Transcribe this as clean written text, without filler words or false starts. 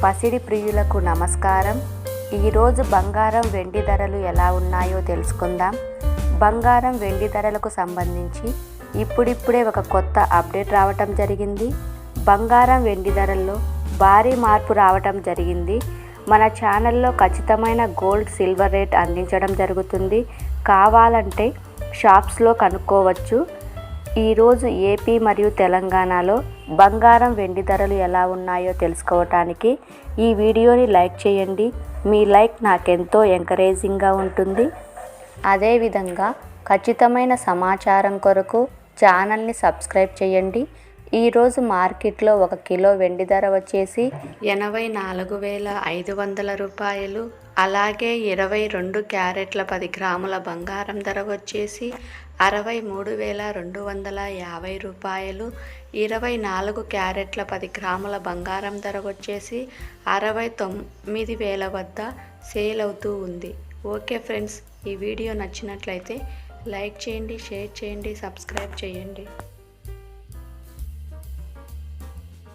పసిడి ప్రియులకు నమస్కారం. ఈరోజు బంగారం వెండి ధరలు ఎలా ఉన్నాయో తెలుసుకుందాం. బంగారం వెండి ధరలకు సంబంధించి ఇప్పుడిప్పుడే ఒక కొత్త అప్డేట్ రావటం జరిగింది. బంగారం వెండి ధరల్లో భారీ మార్పు రావటం జరిగింది. మన ఛానల్లో ఖచ్చితమైన గోల్డ్ సిల్వర్ రేట్ అందించడం జరుగుతుంది. కావాలంటే షాప్స్లో కనుక్కోవచ్చు. ఈరోజు ఏపీ మరియు తెలంగాణలో బంగారం వెండి ధరలు ఎలా ఉన్నాయో తెలుసుకోవటానికి ఈ వీడియోని లైక్ చేయండి. మీ లైక్ నాకెంతో ఎంకరేజింగ్గా ఉంటుంది. అదేవిధంగా ఖచ్చితమైన సమాచారం కొరకు ఛానల్ని సబ్స్క్రైబ్ చేయండి. ఈరోజు మార్కెట్లో 1 కిలో వెండి ధర వచ్చేసి 84,500 రూపాయలు. అలాగే 22 క్యారెట్ల 10 గ్రాముల బంగారం ధర వచ్చేసి 63,250 రూపాయలు. 24 క్యారెట్ల 10 గ్రాముల బంగారం ధర వచ్చేసి 69,000 వద్ద సేల్ అవుతూ ఉంది. ఓకే ఫ్రెండ్స్, ఈ వీడియో నచ్చినట్లయితే లైక్ చేయండి, షేర్ చేయండి, సబ్స్క్రైబ్ చేయండి.